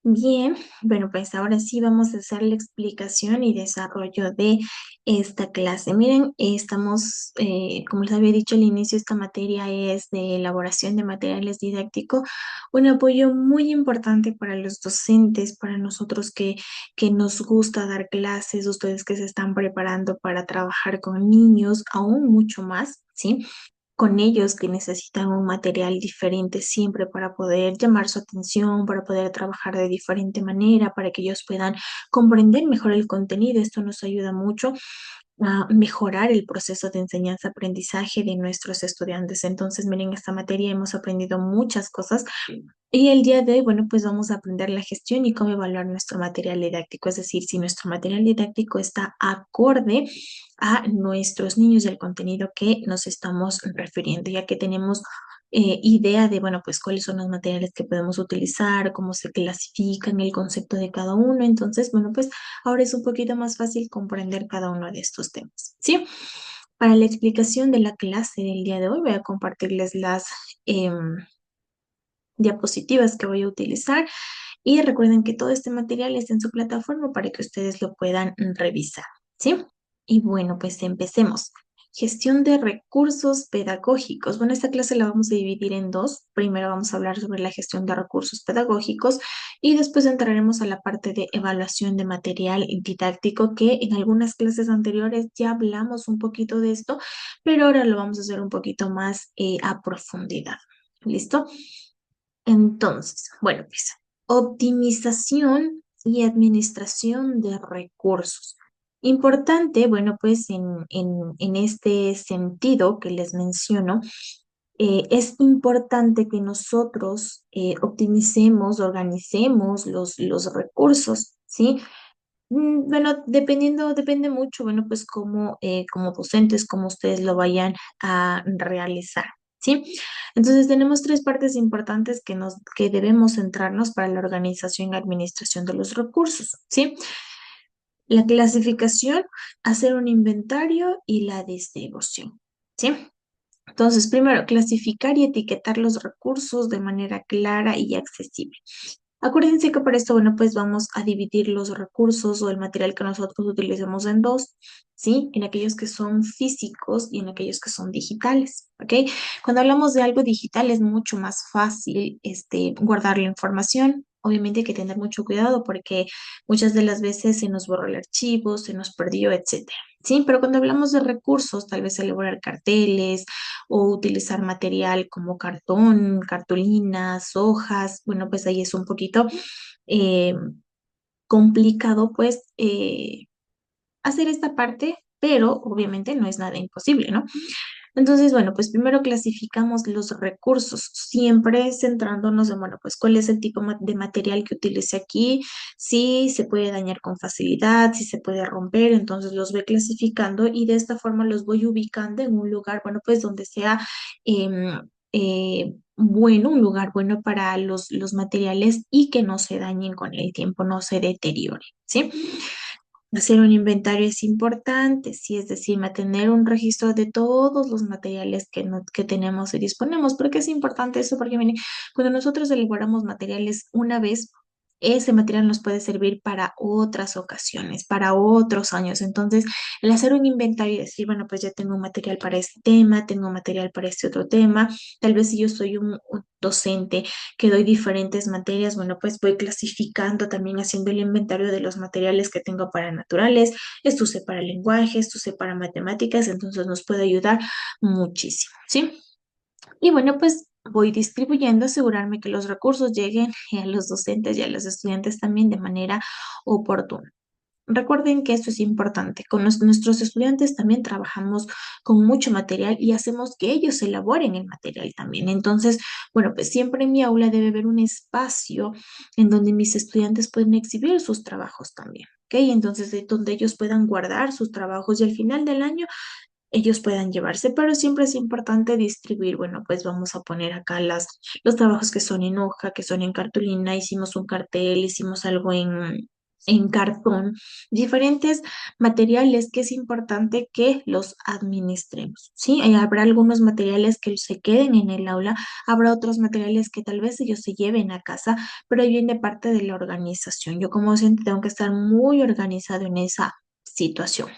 Bien, bueno, pues ahora sí vamos a hacer la explicación y desarrollo de esta clase. Miren, estamos, como les había dicho al inicio, esta materia es de elaboración de materiales didácticos, un apoyo muy importante para los docentes, para nosotros que nos gusta dar clases, ustedes que se están preparando para trabajar con niños, aún mucho más, ¿sí? Con ellos que necesitan un material diferente siempre para poder llamar su atención, para poder trabajar de diferente manera, para que ellos puedan comprender mejor el contenido. Esto nos ayuda mucho a mejorar el proceso de enseñanza-aprendizaje de nuestros estudiantes. Entonces, miren, esta materia hemos aprendido muchas cosas y el día de hoy, bueno, pues vamos a aprender la gestión y cómo evaluar nuestro material didáctico, es decir, si nuestro material didáctico está acorde a nuestros niños y el contenido que nos estamos refiriendo, ya que tenemos idea de, bueno, pues cuáles son los materiales que podemos utilizar, cómo se clasifican, el concepto de cada uno. Entonces, bueno, pues ahora es un poquito más fácil comprender cada uno de estos temas, ¿sí? Para la explicación de la clase del día de hoy, voy a compartirles las diapositivas que voy a utilizar y recuerden que todo este material está en su plataforma para que ustedes lo puedan revisar, ¿sí? Y bueno, pues empecemos. Gestión de recursos pedagógicos. Bueno, esta clase la vamos a dividir en dos. Primero vamos a hablar sobre la gestión de recursos pedagógicos y después entraremos a la parte de evaluación de material didáctico, que en algunas clases anteriores ya hablamos un poquito de esto, pero ahora lo vamos a hacer un poquito más a profundidad. ¿Listo? Entonces, bueno, pues optimización y administración de recursos. Importante, bueno, pues en este sentido que les menciono, es importante que nosotros optimicemos, organicemos los recursos, ¿sí? Bueno, depende mucho, bueno, pues como docentes, como ustedes lo vayan a realizar, ¿sí? Entonces tenemos tres partes importantes que debemos centrarnos para la organización y administración de los recursos, ¿sí? La clasificación, hacer un inventario y la distribución, ¿sí? Entonces, primero, clasificar y etiquetar los recursos de manera clara y accesible. Acuérdense que para esto, bueno, pues vamos a dividir los recursos o el material que nosotros utilizamos en dos, ¿sí? En aquellos que son físicos y en aquellos que son digitales, ¿ok? Cuando hablamos de algo digital es mucho más fácil, guardar la información. Obviamente hay que tener mucho cuidado porque muchas de las veces se nos borró el archivo, se nos perdió, etcétera. Sí, pero cuando hablamos de recursos, tal vez elaborar carteles o utilizar material como cartón, cartulinas, hojas, bueno, pues ahí es un poquito eh, complicado, pues, hacer esta parte, pero obviamente no es nada imposible, ¿no? Entonces, bueno, pues primero clasificamos los recursos, siempre centrándonos en, bueno, pues cuál es el tipo de material que utilice aquí, si se puede dañar con facilidad, si se puede romper, entonces los voy clasificando y de esta forma los voy ubicando en un lugar, bueno, pues donde sea bueno, un lugar bueno para los materiales y que no se dañen con el tiempo, no se deterioren, ¿sí? Hacer un inventario es importante, sí, es decir, mantener un registro de todos los materiales que tenemos y disponemos. ¿Por qué es importante eso? Porque, miren, cuando nosotros elaboramos materiales una vez, ese material nos puede servir para otras ocasiones, para otros años. Entonces, el hacer un inventario y decir, bueno, pues ya tengo un material para este tema, tengo material para este otro tema. Tal vez si yo soy un docente que doy diferentes materias, bueno, pues voy clasificando también haciendo el inventario de los materiales que tengo para naturales, esto usé para lenguaje, esto usé para matemáticas, entonces nos puede ayudar muchísimo, ¿sí? Y bueno, pues voy distribuyendo, asegurarme que los recursos lleguen a los docentes y a los estudiantes también de manera oportuna. Recuerden que esto es importante. Con nuestros estudiantes también trabajamos con mucho material y hacemos que ellos elaboren el material también. Entonces, bueno, pues siempre en mi aula debe haber un espacio en donde mis estudiantes pueden exhibir sus trabajos también. ¿Ok? Entonces, de donde ellos puedan guardar sus trabajos y al final del año ellos puedan llevarse, pero siempre es importante distribuir. Bueno, pues vamos a poner acá los trabajos que son en hoja, que son en cartulina, hicimos un cartel, hicimos algo en cartón, diferentes materiales que es importante que los administremos, ¿sí? Habrá algunos materiales que se queden en el aula, habrá otros materiales que tal vez ellos se lleven a casa, pero ahí viene parte de la organización. Yo como docente tengo que estar muy organizado en esa situación.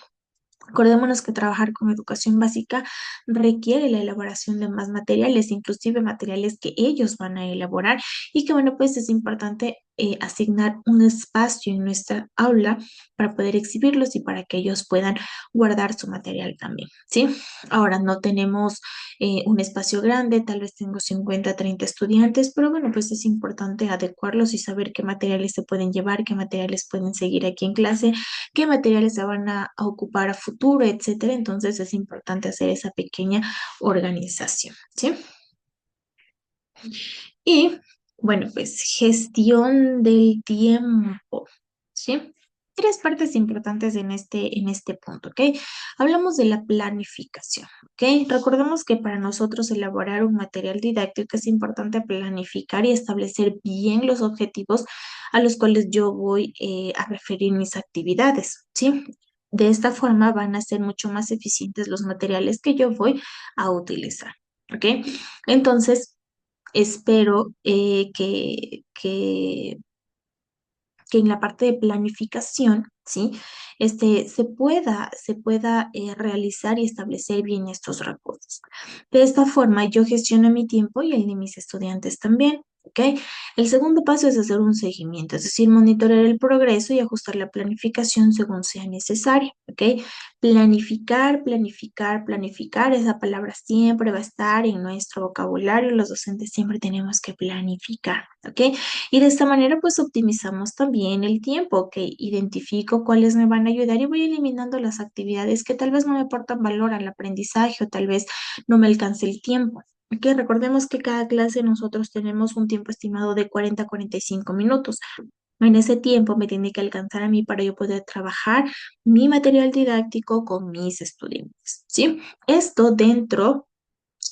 Acordémonos que trabajar con educación básica requiere la elaboración de más materiales, inclusive materiales que ellos van a elaborar y que bueno, pues es importante asignar un espacio en nuestra aula para poder exhibirlos y para que ellos puedan guardar su material también, ¿sí? Ahora no tenemos un espacio grande, tal vez tengo 50 30 estudiantes, pero bueno, pues es importante adecuarlos y saber qué materiales se pueden llevar, qué materiales pueden seguir aquí en clase, qué materiales se van a ocupar a futuro, etcétera. Entonces es importante hacer esa pequeña organización, ¿sí? Y bueno, pues gestión del tiempo, ¿sí? Tres partes importantes en este punto, ¿ok? Hablamos de la planificación, ¿ok? Recordemos que para nosotros elaborar un material didáctico es importante planificar y establecer bien los objetivos a los cuales yo voy a referir mis actividades, ¿sí? De esta forma van a ser mucho más eficientes los materiales que yo voy a utilizar, ¿ok? Entonces, espero que en la parte de planificación, ¿sí? Se pueda realizar y establecer bien estos recursos. De esta forma, yo gestiono mi tiempo y el de mis estudiantes también. ¿Ok? El segundo paso es hacer un seguimiento, es decir, monitorear el progreso y ajustar la planificación según sea necesario. ¿Ok? Planificar, planificar, planificar, esa palabra siempre va a estar en nuestro vocabulario. Los docentes siempre tenemos que planificar. ¿Ok? Y de esta manera, pues optimizamos también el tiempo, que identifico cuáles me van a ayudar y voy eliminando las actividades que tal vez no me aportan valor al aprendizaje o tal vez no me alcance el tiempo. Que recordemos que cada clase nosotros tenemos un tiempo estimado de 40 a 45 minutos. En ese tiempo me tiene que alcanzar a mí para yo poder trabajar mi material didáctico con mis estudiantes, ¿sí? Esto dentro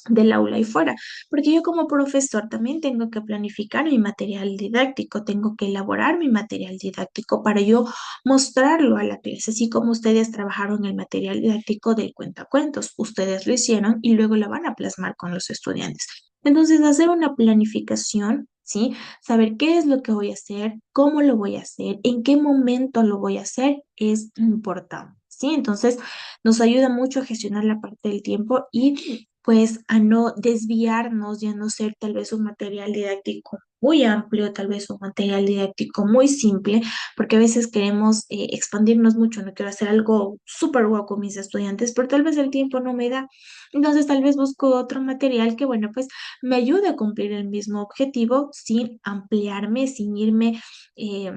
del aula y fuera, porque yo como profesor también tengo que planificar mi material didáctico, tengo que elaborar mi material didáctico para yo mostrarlo a la clase, así como ustedes trabajaron el material didáctico del cuentacuentos, ustedes lo hicieron y luego lo van a plasmar con los estudiantes. Entonces, hacer una planificación, ¿sí? Saber qué es lo que voy a hacer, cómo lo voy a hacer, en qué momento lo voy a hacer, es importante, ¿sí? Entonces, nos ayuda mucho a gestionar la parte del tiempo y pues a no desviarnos y a no ser tal vez un material didáctico muy amplio, tal vez un material didáctico muy simple, porque a veces queremos expandirnos mucho, no quiero hacer algo súper guau con mis estudiantes, pero tal vez el tiempo no me da. Entonces tal vez busco otro material que, bueno, pues me ayude a cumplir el mismo objetivo sin ampliarme, sin irme, eh,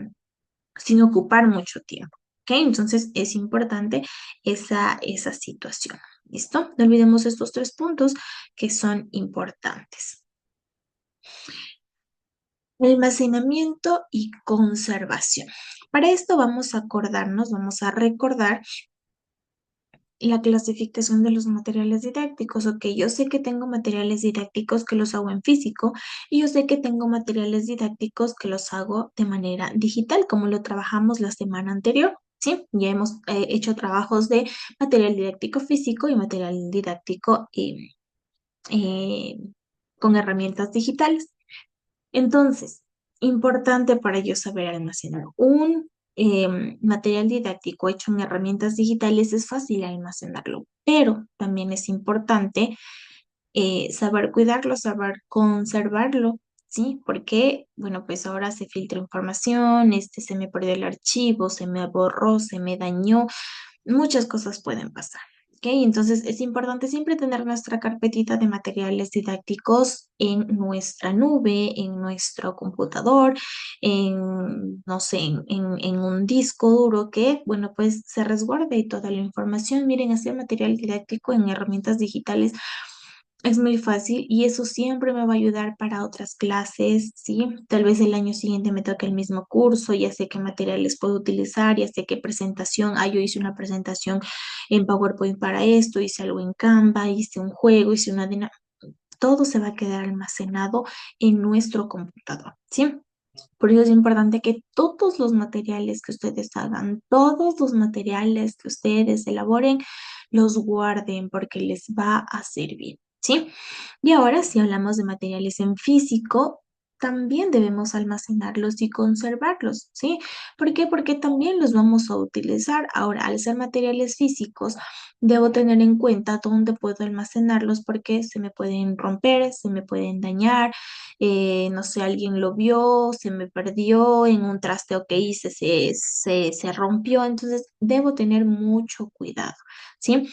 sin ocupar mucho tiempo. ¿Ok? Entonces es importante esa situación. ¿Listo? No olvidemos estos tres puntos que son importantes. Almacenamiento y conservación. Para esto vamos a acordarnos, vamos a recordar la clasificación de los materiales didácticos. Ok, yo sé que tengo materiales didácticos que los hago en físico y yo sé que tengo materiales didácticos que los hago de manera digital, como lo trabajamos la semana anterior. Sí, ya hemos hecho trabajos de material didáctico físico y material didáctico eh, con herramientas digitales. Entonces, importante para yo saber almacenar un material didáctico hecho en herramientas digitales es fácil almacenarlo, pero también es importante saber cuidarlo, saber conservarlo, ¿sí? Porque, bueno, pues ahora se filtra información, se me perdió el archivo, se me borró, se me dañó, muchas cosas pueden pasar. ¿Ok? Entonces es importante siempre tener nuestra carpetita de materiales didácticos en nuestra nube, en nuestro computador, no sé, en un disco duro que, bueno, pues se resguarde toda la información. Miren, hacer material didáctico en herramientas digitales es muy fácil y eso siempre me va a ayudar para otras clases, ¿sí? Tal vez el año siguiente me toque el mismo curso, ya sé qué materiales puedo utilizar, ya sé qué presentación. Ah, yo hice una presentación en PowerPoint para esto, hice algo en Canva, hice un juego, hice una todo se va a quedar almacenado en nuestro computador, ¿sí? Por eso es importante que todos los materiales que ustedes hagan, todos los materiales que ustedes elaboren, los guarden porque les va a servir, ¿sí? Y ahora, si hablamos de materiales en físico, también debemos almacenarlos y conservarlos, ¿sí? ¿Por qué? Porque también los vamos a utilizar. Ahora, al ser materiales físicos, debo tener en cuenta dónde puedo almacenarlos porque se me pueden romper, se me pueden dañar, no sé, alguien lo vio, se me perdió en un trasteo que hice, se rompió, entonces debo tener mucho cuidado, ¿sí?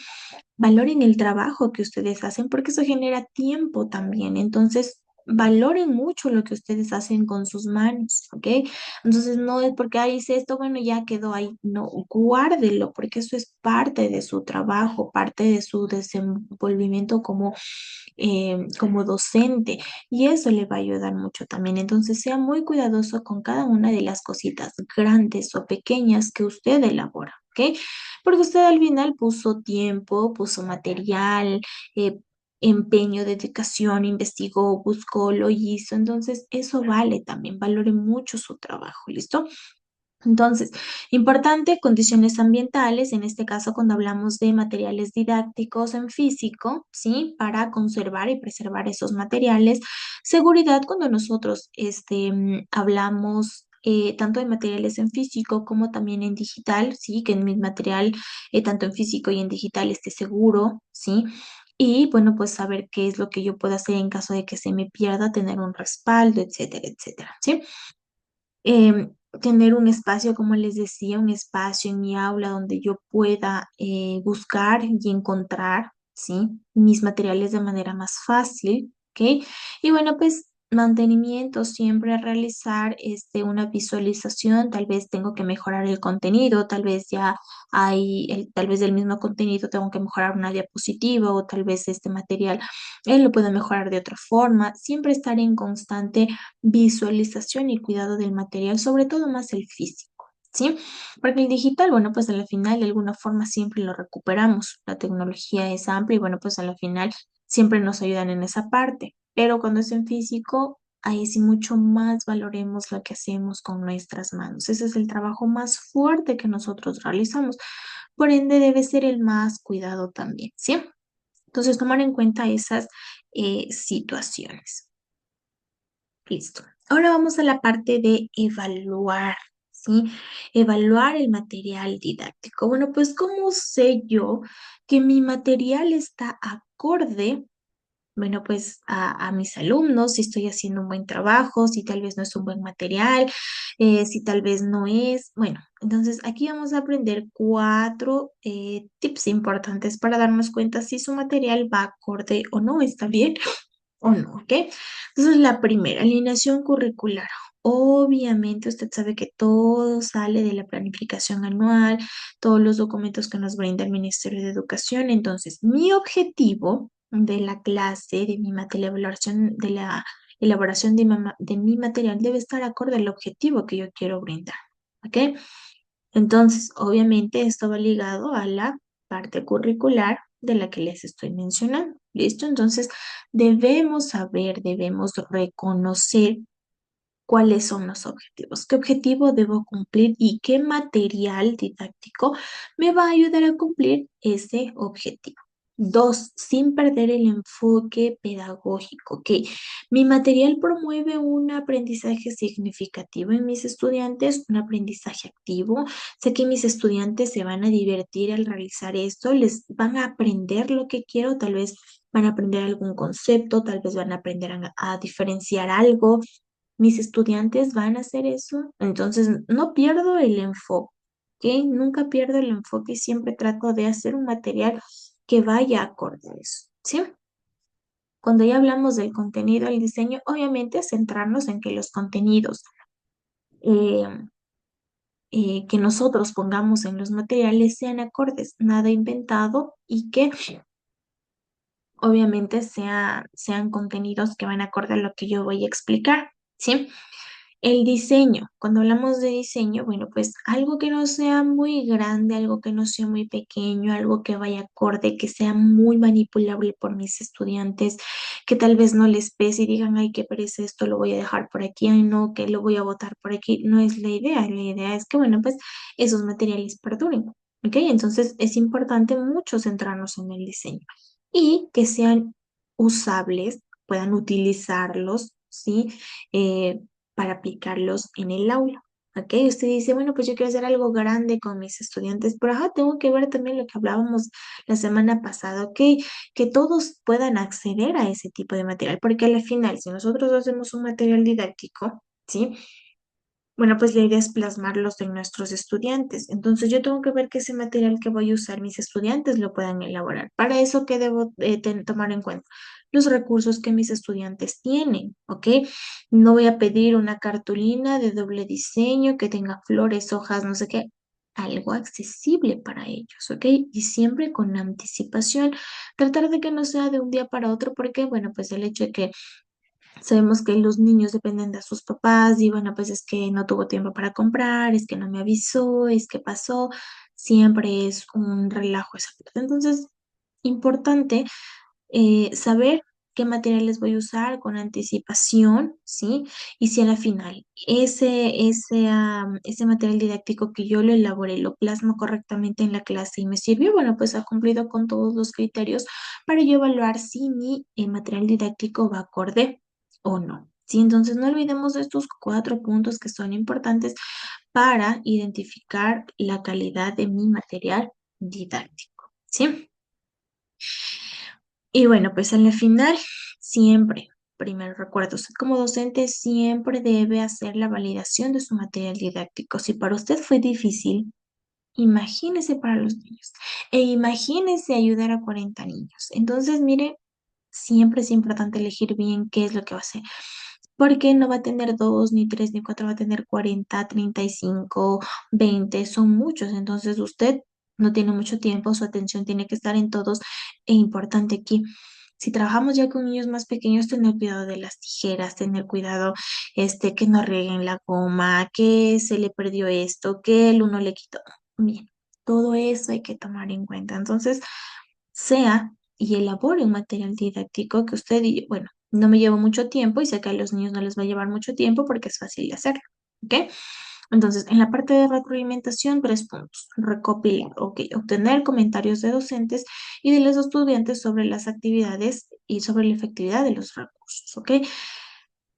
Valoren el trabajo que ustedes hacen porque eso genera tiempo también. Entonces, valoren mucho lo que ustedes hacen con sus manos, ¿ok? Entonces, no es porque ahí hice esto, bueno, ya quedó ahí. No, guárdelo porque eso es parte de su trabajo, parte de su desenvolvimiento como docente y eso le va a ayudar mucho también. Entonces, sea muy cuidadoso con cada una de las cositas grandes o pequeñas que usted elabora, ¿ok? Porque usted al final puso tiempo, puso material, empeño, dedicación, investigó, buscó, lo hizo. Entonces, eso vale también, valore mucho su trabajo, ¿listo? Entonces, importante, condiciones ambientales, en este caso cuando hablamos de materiales didácticos en físico, ¿sí? Para conservar y preservar esos materiales. Seguridad, cuando nosotros hablamos tanto de materiales en físico como también en digital, ¿sí? Que en mi material, tanto en físico y en digital, esté seguro, ¿sí? Y bueno, pues saber qué es lo que yo puedo hacer en caso de que se me pierda, tener un respaldo, etcétera, etcétera, ¿sí? Tener un espacio, como les decía, un espacio en mi aula donde yo pueda buscar y encontrar, ¿sí? Mis materiales de manera más fácil, ¿ok? Y bueno, pues mantenimiento, siempre realizar una visualización, tal vez tengo que mejorar el contenido, tal vez ya tal vez del mismo contenido tengo que mejorar una diapositiva o tal vez este material lo puedo mejorar de otra forma, siempre estar en constante visualización y cuidado del material, sobre todo más el físico, ¿sí? Porque el digital, bueno, pues a la final de alguna forma siempre lo recuperamos. La tecnología es amplia y bueno, pues a la final siempre nos ayudan en esa parte. Pero cuando es en físico, ahí sí mucho más valoremos lo que hacemos con nuestras manos. Ese es el trabajo más fuerte que nosotros realizamos. Por ende, debe ser el más cuidado también, ¿sí? Entonces, tomar en cuenta esas situaciones. Listo. Ahora vamos a la parte de evaluar, ¿sí? Evaluar el material didáctico. Bueno, pues ¿cómo sé yo que mi material está acorde? Bueno, pues a mis alumnos, si estoy haciendo un buen trabajo, si tal vez no es un buen material, si tal vez no es. Bueno, entonces aquí vamos a aprender cuatro tips importantes para darnos cuenta si su material va acorde o no, está bien o no, ¿ok? Entonces, la primera, alineación curricular. Obviamente, usted sabe que todo sale de la planificación anual, todos los documentos que nos brinda el Ministerio de Educación. Entonces, mi objetivo de la clase, de mi materia, de la elaboración de mi material debe estar acorde al objetivo que yo quiero brindar, ¿ok? Entonces, obviamente, esto va ligado a la parte curricular de la que les estoy mencionando. ¿Listo? Entonces, debemos saber, debemos reconocer cuáles son los objetivos, qué objetivo debo cumplir y qué material didáctico me va a ayudar a cumplir ese objetivo. Dos, sin perder el enfoque pedagógico, ¿ok? Mi material promueve un aprendizaje significativo en mis estudiantes, un aprendizaje activo. Sé que mis estudiantes se van a divertir al realizar esto, les van a aprender lo que quiero, tal vez van a aprender algún concepto, tal vez van a aprender a diferenciar algo. Mis estudiantes van a hacer eso, entonces no pierdo el enfoque, ¿ok? Nunca pierdo el enfoque y siempre trato de hacer un material que vaya acorde a eso, ¿sí? Cuando ya hablamos del contenido, el diseño, obviamente centrarnos en que los contenidos eh, que nosotros pongamos en los materiales sean acordes, nada inventado y que obviamente sean contenidos que van acorde a lo que yo voy a explicar, ¿sí? El diseño, cuando hablamos de diseño, bueno, pues algo que no sea muy grande, algo que no sea muy pequeño, algo que vaya acorde, que sea muy manipulable por mis estudiantes, que tal vez no les pese y digan, ay, qué pereza esto, lo voy a dejar por aquí, ay, no, que lo voy a botar por aquí. No es la idea es que, bueno, pues esos materiales perduren, ¿ok? Entonces es importante mucho centrarnos en el diseño y que sean usables, puedan utilizarlos, ¿sí? Eh, para aplicarlos en el aula. ¿Ok? Usted dice, bueno, pues yo quiero hacer algo grande con mis estudiantes, pero ajá, tengo que ver también lo que hablábamos la semana pasada, ¿ok? Que todos puedan acceder a ese tipo de material, porque al final, si nosotros hacemos un material didáctico, ¿sí? Bueno, pues la idea es plasmarlos en nuestros estudiantes. Entonces yo tengo que ver que ese material que voy a usar mis estudiantes lo puedan elaborar. Para eso, ¿qué debo tomar en cuenta? Los recursos que mis estudiantes tienen, ¿ok? No voy a pedir una cartulina de doble diseño que tenga flores, hojas, no sé qué. Algo accesible para ellos, ¿ok? Y siempre con anticipación. Tratar de que no sea de un día para otro, porque, bueno, pues el hecho de que sabemos que los niños dependen de sus papás y bueno, pues es que no tuvo tiempo para comprar, es que no me avisó, es que pasó, siempre es un relajo esa parte. Entonces, importante saber qué materiales voy a usar con anticipación, ¿sí? Y si a la final ese material didáctico que yo lo elaboré, lo plasmo correctamente en la clase y me sirvió, bueno, pues ha cumplido con todos los criterios para yo evaluar si mi material didáctico va acorde o no. Sí, entonces no olvidemos de estos 4 puntos que son importantes para identificar la calidad de mi material didáctico, ¿sí? Y bueno, pues en la final, siempre, primero recuerdo, usted como docente siempre debe hacer la validación de su material didáctico. Si para usted fue difícil, imagínese para los niños e imagínese ayudar a 40 niños. Entonces, mire, siempre es importante elegir bien qué es lo que va a hacer. Porque no va a tener dos, ni tres, ni cuatro, va a tener 40, 35, 20, son muchos. Entonces usted no tiene mucho tiempo, su atención tiene que estar en todos. E importante aquí, si trabajamos ya con niños más pequeños, tener cuidado de las tijeras, tener cuidado que no rieguen la goma, que se le perdió esto, que el uno le quitó. Bien, todo eso hay que tomar en cuenta. Entonces, sea y elabore un material didáctico que usted, bueno, no me llevo mucho tiempo y sé que a los niños no les va a llevar mucho tiempo porque es fácil de hacerlo, ¿ok? Entonces, en la parte de retroalimentación, 3 puntos. Recopilar, ok, obtener comentarios de docentes y de los estudiantes sobre las actividades y sobre la efectividad de los recursos, ¿ok?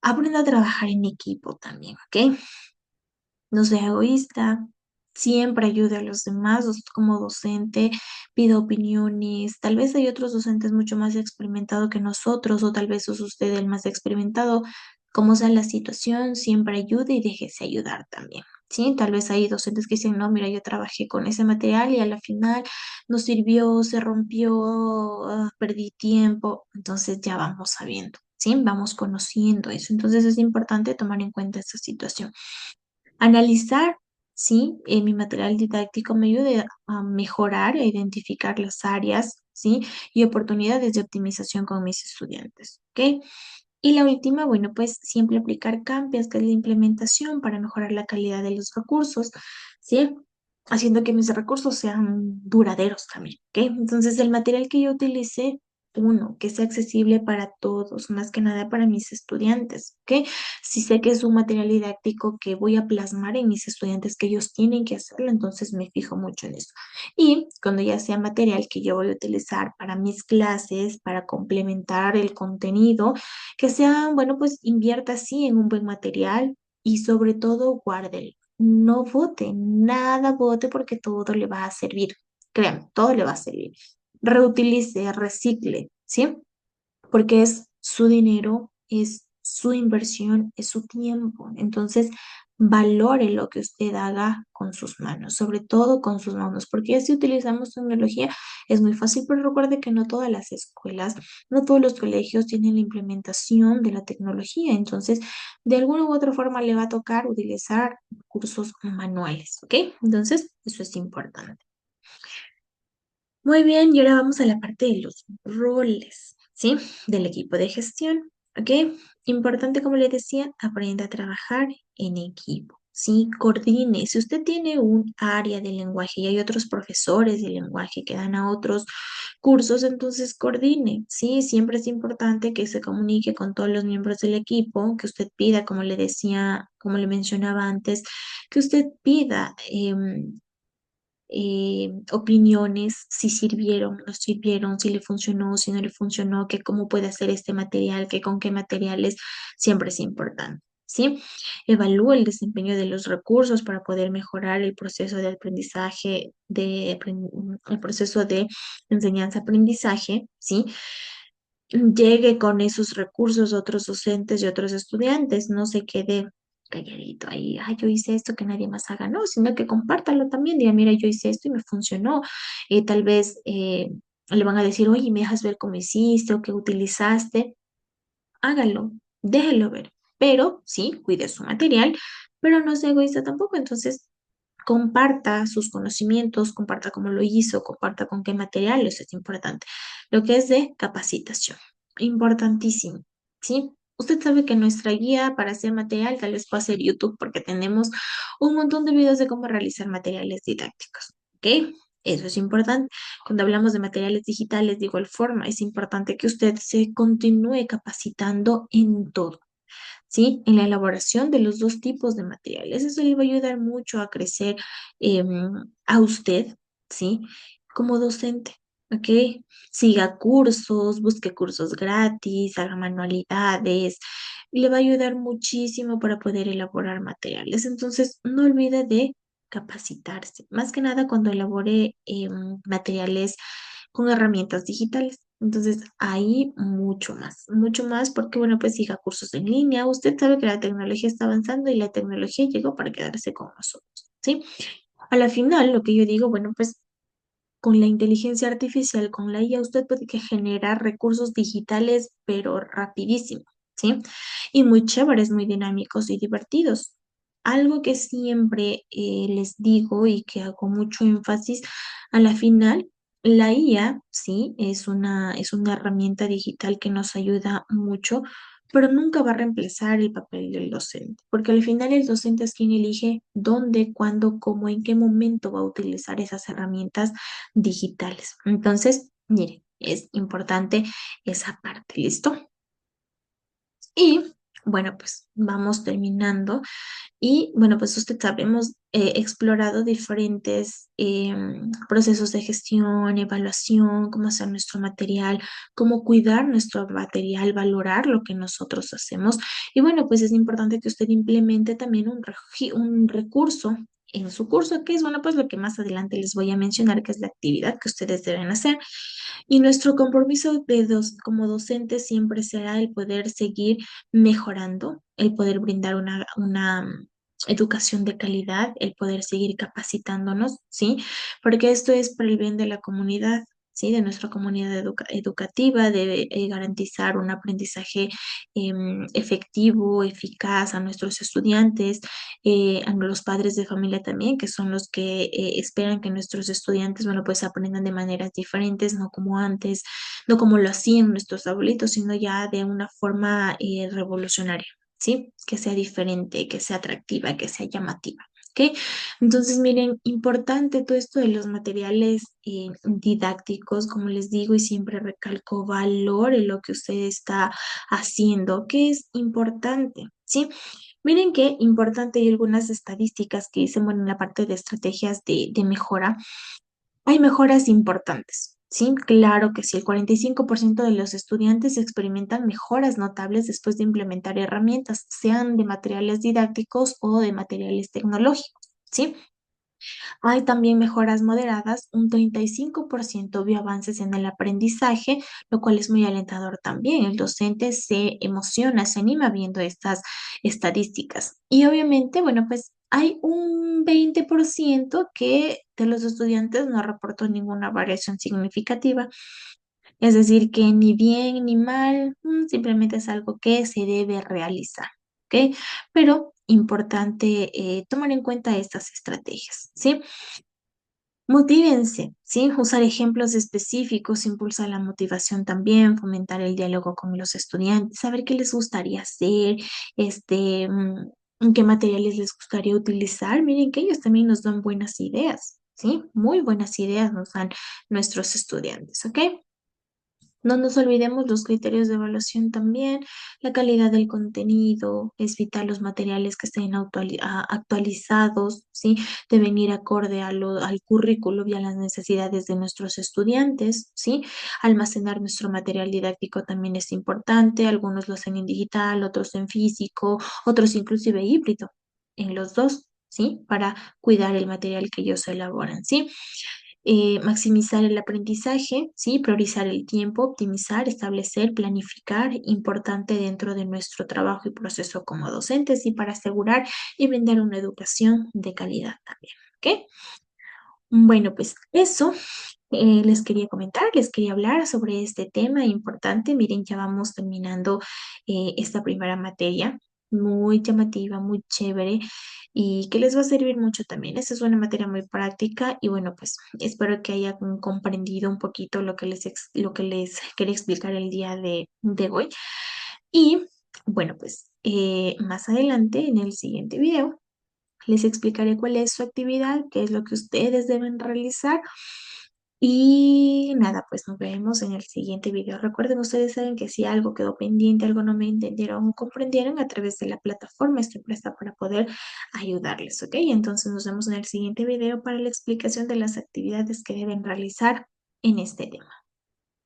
Aprenda a trabajar en equipo también, ¿ok? No sea egoísta, siempre ayude a los demás. Usted como docente, pida opiniones. Tal vez hay otros docentes mucho más experimentados que nosotros, o tal vez es usted el más experimentado. Como sea la situación, siempre ayude y déjese ayudar también. Sí, tal vez hay docentes que dicen, no, mira, yo trabajé con ese material y a la final no sirvió, se rompió, perdí tiempo. Entonces ya vamos sabiendo, ¿sí? Vamos conociendo eso. Entonces es importante tomar en cuenta esta situación. Analizar, ¿sí? Mi material didáctico me ayuda a mejorar, a identificar las áreas, ¿sí? Y oportunidades de optimización con mis estudiantes, ¿ok? Y la última, bueno, pues siempre aplicar cambios, que es la implementación para mejorar la calidad de los recursos, ¿sí? Haciendo que mis recursos sean duraderos también, ¿ok? Entonces, el material que yo utilice, uno, que sea accesible para todos, más que nada para mis estudiantes, ¿ok? Si sé que es un material didáctico que voy a plasmar en mis estudiantes, que ellos tienen que hacerlo, entonces me fijo mucho en eso. Y cuando ya sea material que yo voy a utilizar para mis clases, para complementar el contenido, que sea, bueno, pues invierta así en un buen material y sobre todo guárdelo. No bote, nada bote porque todo le va a servir. Créanme, todo le va a servir. Reutilice, recicle, ¿sí? Porque es su dinero, es su inversión, es su tiempo. Entonces, valore lo que usted haga con sus manos, sobre todo con sus manos, porque ya si utilizamos tecnología es muy fácil, pero recuerde que no todas las escuelas, no todos los colegios tienen la implementación de la tecnología. Entonces, de alguna u otra forma le va a tocar utilizar cursos manuales, ¿ok? Entonces, eso es importante. Muy bien, y ahora vamos a la parte de los roles, ¿sí? Del equipo de gestión. ¿Ok? Importante, como le decía, aprenda a trabajar en equipo. Sí, coordine. Si usted tiene un área de lenguaje y hay otros profesores de lenguaje que dan a otros cursos, entonces coordine. Sí, siempre es importante que se comunique con todos los miembros del equipo, que usted pida, como le decía, como le mencionaba antes, que usted pida opiniones, si sirvieron, no sirvieron, si le funcionó, si no le funcionó, que cómo puede hacer este material, que con qué materiales, siempre es importante. ¿Sí? Evalúa el desempeño de los recursos para poder mejorar el proceso de aprendizaje, el proceso de enseñanza-aprendizaje, ¿sí? Llegue con esos recursos a otros docentes y otros estudiantes, no se quede calladito ahí, ay, yo hice esto que nadie más haga, no, sino que compártalo también, diga, mira, yo hice esto y me funcionó. Tal vez le van a decir, oye, me dejas ver cómo hiciste o qué utilizaste, hágalo, déjelo ver, pero sí, cuide su material, pero no sea egoísta tampoco, entonces comparta sus conocimientos, comparta cómo lo hizo, comparta con qué materiales es importante. Lo que es de capacitación, importantísimo, ¿sí? Usted sabe que nuestra guía para hacer material tal vez puede ser YouTube porque tenemos un montón de videos de cómo realizar materiales didácticos, ¿ok? Eso es importante. Cuando hablamos de materiales digitales, de igual forma, es importante que usted se continúe capacitando en todo. ¿Sí? En la elaboración de los dos tipos de materiales. Eso le va a ayudar mucho a crecer a usted, ¿sí? Como docente, ¿ok? Siga cursos, busque cursos gratis, haga manualidades, le va a ayudar muchísimo para poder elaborar materiales. Entonces, no olvide de capacitarse, más que nada cuando elabore materiales con herramientas digitales. Entonces, ahí mucho más, porque bueno, pues siga cursos en línea. Usted sabe que la tecnología está avanzando y la tecnología llegó para quedarse con nosotros, ¿sí? A la final, lo que yo digo, bueno, pues con la inteligencia artificial, con la IA, usted puede que generar recursos digitales, pero rapidísimo, ¿sí? Y muy chéveres, muy dinámicos y divertidos. Algo que siempre les digo y que hago mucho énfasis, a la final, la IA, sí, es una herramienta digital que nos ayuda mucho, pero nunca va a reemplazar el papel del docente, porque al final el docente es quien elige dónde, cuándo, cómo, en qué momento va a utilizar esas herramientas digitales. Entonces, mire, es importante esa parte, ¿listo? Y bueno, pues vamos terminando. Y bueno, pues usted sabe, hemos explorado diferentes procesos de gestión, evaluación, cómo hacer nuestro material, cómo cuidar nuestro material, valorar lo que nosotros hacemos. Y bueno, pues es importante que usted implemente también un recurso en su curso, que es bueno, pues lo que más adelante les voy a mencionar, que es la actividad que ustedes deben hacer. Y nuestro compromiso como docentes siempre será el poder seguir mejorando, el poder brindar una educación de calidad, el poder seguir capacitándonos, ¿sí? Porque esto es por el bien de la comunidad, ¿sí? De nuestra comunidad educativa, de garantizar un aprendizaje efectivo, eficaz a nuestros estudiantes, a los padres de familia también, que son los que esperan que nuestros estudiantes, bueno, pues aprendan de maneras diferentes, no como antes, no como lo hacían nuestros abuelitos, sino ya de una forma revolucionaria. ¿Sí? Que sea diferente, que sea atractiva, que sea llamativa. ¿Ok? Entonces, miren, importante todo esto de los materiales didácticos, como les digo, y siempre recalco, valore lo que usted está haciendo, que es importante, ¿sí? Miren qué importante hay algunas estadísticas que dicen, bueno, en la parte de estrategias de mejora, hay mejoras importantes. Sí, claro que sí, el 45% de los estudiantes experimentan mejoras notables después de implementar herramientas, sean de materiales didácticos o de materiales tecnológicos. ¿Sí? Hay también mejoras moderadas, un 35% vio avances en el aprendizaje, lo cual es muy alentador también. El docente se emociona, se anima viendo estas estadísticas. Y obviamente, bueno, pues hay un 20% que de los estudiantes no reportó ninguna variación significativa. Es decir, que ni bien ni mal, simplemente es algo que se debe realizar. ¿Ok? Pero importante tomar en cuenta estas estrategias, ¿sí? Motívense, ¿sí? Usar ejemplos específicos impulsa la motivación también, fomentar el diálogo con los estudiantes, saber qué les gustaría hacer, qué materiales les gustaría utilizar. Miren que ellos también nos dan buenas ideas, ¿sí? Muy buenas ideas nos dan nuestros estudiantes, ¿ok? No nos olvidemos los criterios de evaluación también, la calidad del contenido, es vital los materiales que estén actualizados, ¿sí? Deben ir acorde al currículo y a las necesidades de nuestros estudiantes, ¿sí? Almacenar nuestro material didáctico también es importante, algunos lo hacen en digital, otros en físico, otros inclusive híbrido, en los dos, ¿sí? Para cuidar el material que ellos elaboran, ¿sí? Maximizar el aprendizaje, ¿sí? Priorizar el tiempo, optimizar, establecer, planificar, importante dentro de nuestro trabajo y proceso como docentes y para asegurar y brindar una educación de calidad también, ¿ok? Bueno, pues eso les quería comentar, les quería hablar sobre este tema importante. Miren, ya vamos terminando esta primera materia, muy llamativa, muy chévere y que les va a servir mucho también. Esta es una materia muy práctica y bueno, pues espero que hayan comprendido un poquito lo que les quería explicar el día de hoy. Y bueno, pues más adelante en el siguiente video les explicaré cuál es su actividad, qué es lo que ustedes deben realizar. Y nada, pues nos vemos en el siguiente video. Recuerden, ustedes saben que si algo quedó pendiente, algo no me entendieron o comprendieron, a través de la plataforma estoy presta para poder ayudarles, ¿ok? Entonces nos vemos en el siguiente video para la explicación de las actividades que deben realizar en este tema.